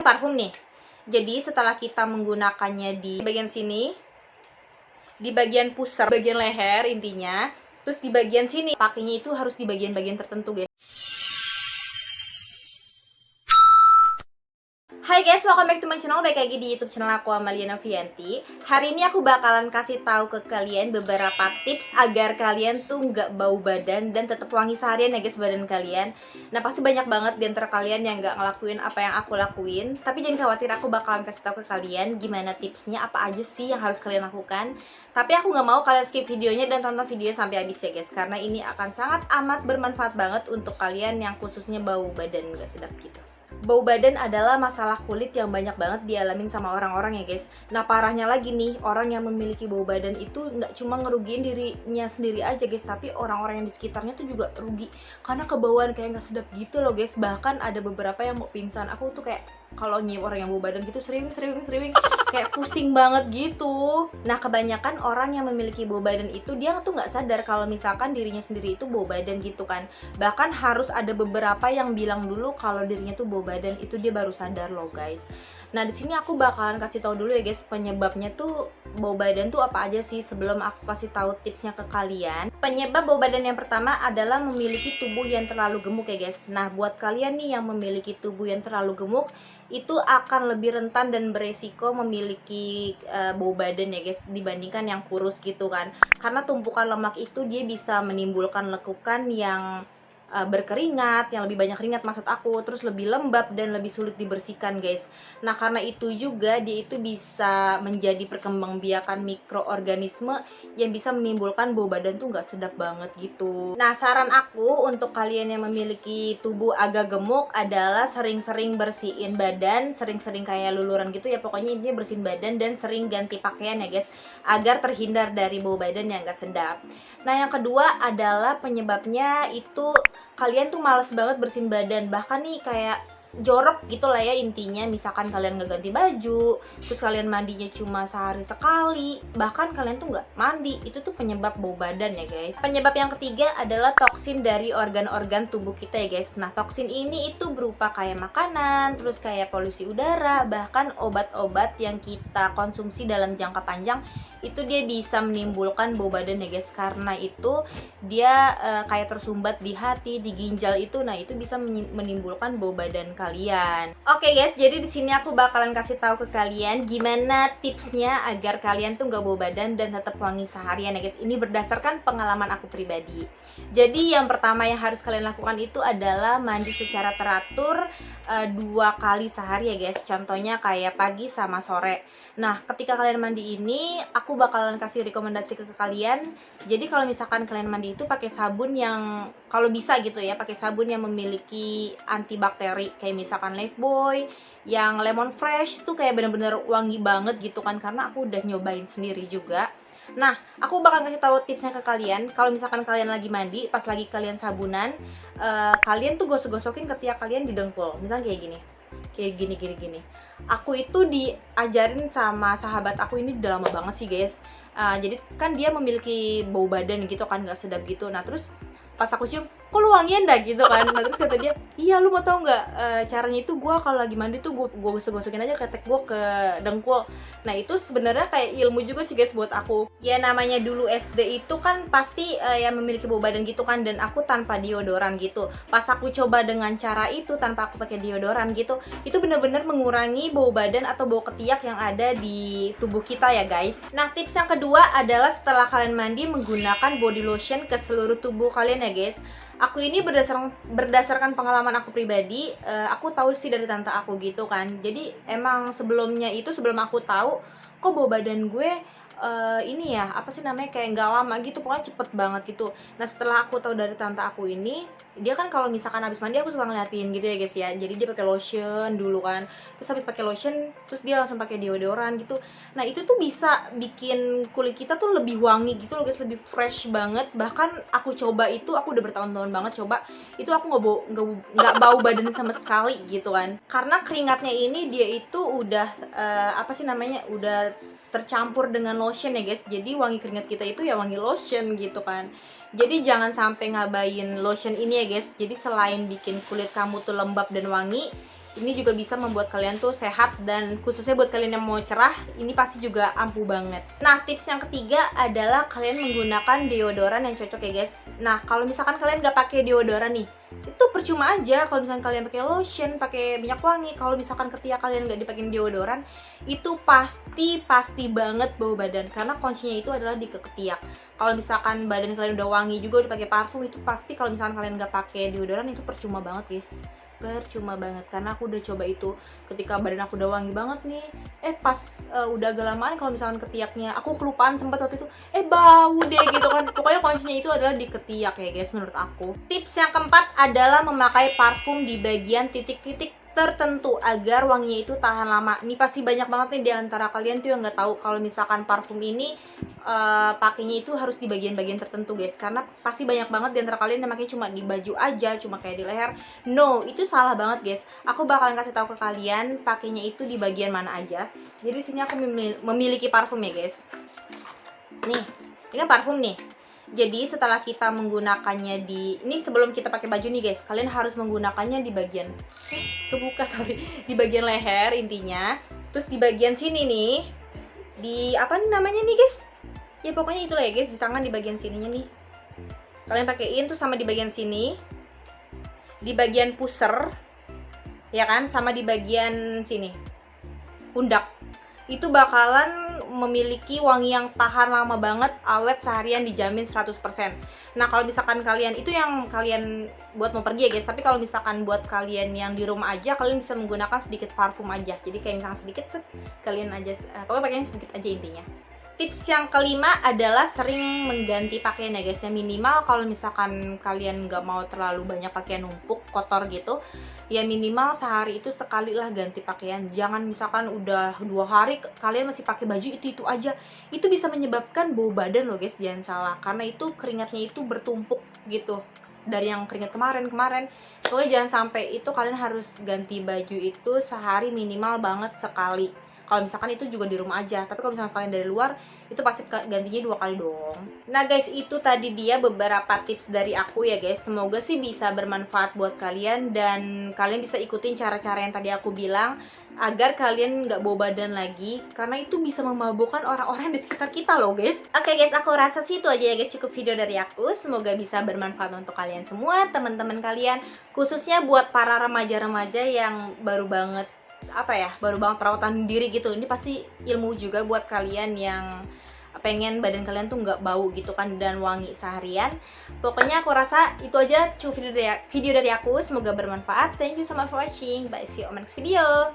Parfum nih. Jadi setelah kita menggunakannya di bagian sini, di bagian pusar, bagian leher intinya, terus di bagian sini, pakainya itu harus di bagian-bagian tertentu, guys. Hai guys, welcome back to my channel. Baik lagi di YouTube channel aku, Amalia Novianti. Hari ini aku bakalan kasih tahu ke kalian beberapa tips agar kalian tuh nggak bau badan dan tetap wangi seharian ya guys badan kalian. Nah pasti banyak banget di antara kalian yang nggak ngelakuin apa yang aku lakuin. Tapi jangan khawatir, aku bakalan kasih tahu ke kalian gimana tipsnya, apa aja sih yang harus kalian lakukan. Tapi aku nggak mau kalian skip videonya dan tonton videonya sampai habis ya guys, karena ini akan sangat amat bermanfaat banget untuk kalian yang khususnya bau badan nggak sedap gitu. Bau badan adalah masalah kulit yang banyak banget dialamin sama orang-orang ya guys. Nah parahnya lagi nih, orang yang memiliki bau badan itu nggak cuma ngerugiin dirinya sendiri aja guys, tapi orang-orang yang di sekitarnya tuh juga rugi karena kebauan kayak nggak sedap gitu loh guys. Bahkan ada beberapa yang mau pingsan. Aku tuh kayak kalau nyium orang yang bau badan gitu sering kayak pusing banget gitu. Nah kebanyakan orang yang memiliki bau badan itu dia tuh nggak sadar kalau misalkan dirinya sendiri itu bau badan gitu kan. Bahkan harus ada beberapa yang bilang dulu kalau dirinya tuh bau badan, itu dia baru sadar loh guys. Nah di sini aku bakalan kasih tahu dulu ya guys penyebabnya tuh bau badan tuh apa aja sih sebelum aku kasih tahu tipsnya ke kalian. Penyebab bau badan yang pertama adalah memiliki tubuh yang terlalu gemuk ya guys. Nah buat kalian nih yang memiliki tubuh yang terlalu gemuk, itu akan lebih rentan dan beresiko memiliki bau badan ya guys dibandingkan yang kurus gitu kan. Karena tumpukan lemak itu dia bisa menimbulkan lekukan yang berkeringat, yang lebih banyak keringat maksud aku, terus lebih lembab dan lebih sulit dibersihkan guys. Nah karena itu juga dia itu bisa menjadi perkembangbiakan mikroorganisme yang bisa menimbulkan bau badan tuh nggak sedap banget gitu. Nah saran aku untuk kalian yang memiliki tubuh agak gemuk adalah sering-sering bersihin badan, sering-sering kayak luluran gitu ya, pokoknya intinya bersihin badan dan sering ganti pakaian ya guys, agar terhindar dari bau badan yang nggak sedap. Nah yang kedua adalah penyebabnya itu kalian tuh males banget bersihin badan, bahkan nih kayak jorok gitu lah ya intinya. Misalkan kalian nggak ganti baju, terus kalian mandinya cuma sehari sekali, bahkan kalian tuh nggak mandi, itu tuh penyebab bau badan ya guys. Penyebab yang ketiga adalah toksin dari organ-organ tubuh kita ya guys. Nah toksin ini itu berupa kayak makanan, terus kayak polusi udara, bahkan obat-obat yang kita konsumsi dalam jangka panjang itu dia bisa menimbulkan bau badan ya guys. Karena itu dia kayak tersumbat di hati, di ginjal itu, nah itu bisa menimbulkan bau badan kalian. Oke guys, jadi di sini aku bakalan kasih tahu ke kalian gimana tipsnya agar kalian tuh nggak bau badan dan tetap wangi seharian ya guys. Ini berdasarkan pengalaman aku pribadi. Jadi yang pertama yang harus kalian lakukan itu adalah mandi secara teratur 2 kali sehari ya guys. Contohnya kayak pagi sama sore. Nah ketika kalian mandi ini aku bakalan kasih rekomendasi ke kalian. Jadi kalau misalkan kalian mandi itu pakai sabun yang kalau bisa gitu ya, pakai sabun yang memiliki antibakteri kayak misalkan Lifebuoy, yang lemon fresh tuh kayak bener-bener wangi banget gitu kan, karena aku udah nyobain sendiri juga. Nah, aku bakal kasih tahu tipsnya ke kalian. Kalau misalkan kalian lagi mandi, pas lagi kalian sabunan, kalian tuh gosok-gosokin ketiak kalian di dengkul. Misalnya kayak gini. Kayak gini. Aku itu diajarin sama sahabat aku ini udah lama banget sih guys. Jadi kan dia memiliki bau badan gitu kan, gak sedap gitu. Nah terus pas aku cium, kok lu wangian dah gitu kan. Nah terus kata dia, iya lu mau tau nggak caranya itu gue kalau lagi mandi tuh gue gosok-gosokin aja ketek gue ke dengkul. Nah itu sebenarnya kayak ilmu juga sih guys buat aku. Ya namanya dulu SD itu kan pasti yang memiliki bau badan gitu kan, dan aku tanpa deodoran gitu. Pas aku coba dengan cara itu tanpa aku pakai deodoran gitu, itu bener-bener mengurangi bau badan atau bau ketiak yang ada di tubuh kita ya guys. Nah tips yang kedua adalah setelah kalian mandi menggunakan body lotion ke seluruh tubuh kalian ya guys. Aku ini berdasarkan pengalaman aku pribadi, aku tahu sih dari tante aku gitu kan. Jadi emang sebelumnya itu sebelum aku tahu kok bau badan gue ini ya apa sih namanya kayak nggak lama gitu, pokoknya cepet banget gitu. Nah setelah aku tahu dari tante aku ini, dia kan kalau misalkan habis mandi aku suka ngeliatin gitu ya guys ya. Jadi dia pakai lotion dulu kan, terus habis pakai lotion terus dia langsung pakai deodoran gitu. Nah itu tuh bisa bikin kulit kita tuh lebih wangi gitu loh guys, lebih fresh banget. Bahkan aku coba itu, aku udah bertahun-tahun banget coba itu, aku nggak bau badan sama sekali gitu kan. Karena keringatnya ini dia itu udah apa sih namanya udah tercampur dengan lotion ya guys. Jadi wangi keringat kita itu ya wangi lotion gitu kan. Jadi jangan sampai ngabain lotion ini ya guys. Jadi selain bikin kulit kamu tuh lembab dan wangi, Ini juga bisa membuat kalian tuh sehat, dan khususnya buat kalian yang mau cerah, ini pasti juga ampuh banget. Nah, tips yang ketiga adalah kalian menggunakan deodoran yang cocok ya guys. Nah, kalau misalkan kalian nggak pakai deodoran nih, itu percuma aja kalau misalkan kalian pakai lotion, pakai minyak wangi. Kalau misalkan ketiak kalian nggak dipakein deodoran, itu pasti banget bau badan, karena kuncinya itu adalah di ketiak. Kalau misalkan badan kalian udah wangi juga, udah pakai parfum, itu pasti kalau misalkan kalian nggak pakai deodoran itu percuma banget guys. Percuma banget, karena aku udah coba itu ketika badan aku udah wangi banget nih, pas udah agak lamaan kalau misalkan ketiaknya aku kelupaan sempat waktu itu, bau deh gitu kan. Pokoknya kuncinya itu adalah di ketiak ya guys menurut aku. Tips yang keempat adalah memakai parfum di bagian titik-titik tertentu agar wanginya itu tahan lama. Ini pasti banyak banget nih di antara kalian tuh yang nggak tahu kalau misalkan parfum ini pakainya itu harus di bagian-bagian tertentu guys, karena pasti banyak banget di antara kalian yang makanya cuma di baju aja, cuma kayak di leher. No, itu salah banget guys. Aku bakalan kasih tahu ke kalian pakainya itu di bagian mana aja. Jadi sini aku memiliki parfum ya guys. Nih, ini kan parfum nih. Jadi setelah kita menggunakannya ini sebelum kita pakai baju nih guys, kalian harus menggunakannya di bagian di bagian leher intinya. Terus di bagian sini nih, di apa nih namanya nih guys? Ya pokoknya itulah ya guys, di tangan di bagian sininya nih. Kalian pakein tuh sama di bagian sini, di bagian pusar, ya kan, sama di bagian sini, pundak. Itu bakalan memiliki wangi yang tahan lama banget, awet seharian dijamin 100%. Nah, kalau misalkan kalian, itu yang kalian buat mau pergi ya guys, tapi kalau misalkan buat kalian yang di rumah aja, kalian bisa menggunakan sedikit parfum aja. Jadi kayak misalkan sedikit, kalian aja, pokoknya pakainya sedikit aja intinya. Tips yang kelima adalah sering mengganti pakaian ya guys. Yang minimal kalau misalkan kalian nggak mau terlalu banyak pakaian numpuk, kotor gitu, ya minimal sehari itu sekali lah ganti pakaian. Jangan misalkan udah 2 hari kalian masih pakai baju itu aja. Itu bisa menyebabkan bau badan loh guys, jangan salah. Karena itu keringatnya itu bertumpuk gitu, dari yang keringat kemarin. Pokoknya jangan sampai itu kalian harus ganti baju itu sehari minimal banget sekali. Kalau misalkan itu juga di rumah aja, tapi kalau misalkan kalian dari luar, itu pasti gantinya 2 kali dong. Nah guys, itu tadi dia beberapa tips dari aku ya guys. Semoga sih bisa bermanfaat buat kalian, dan kalian bisa ikutin cara-cara yang tadi aku bilang, agar kalian nggak bau badan lagi, karena itu bisa memabukkan orang-orang di sekitar kita loh guys. Oke guys, aku rasa sih itu aja ya guys, cukup video dari aku. Semoga bisa bermanfaat untuk kalian semua, teman-teman kalian, khususnya buat para remaja-remaja yang baru banget perawatan diri gitu. Ini pasti ilmu juga buat kalian yang pengen badan kalian tuh nggak bau gitu kan, dan wangi seharian. Pokoknya aku rasa itu aja cukup video dari aku. Semoga bermanfaat. Thank you so much for watching. Bye, see you on my next video.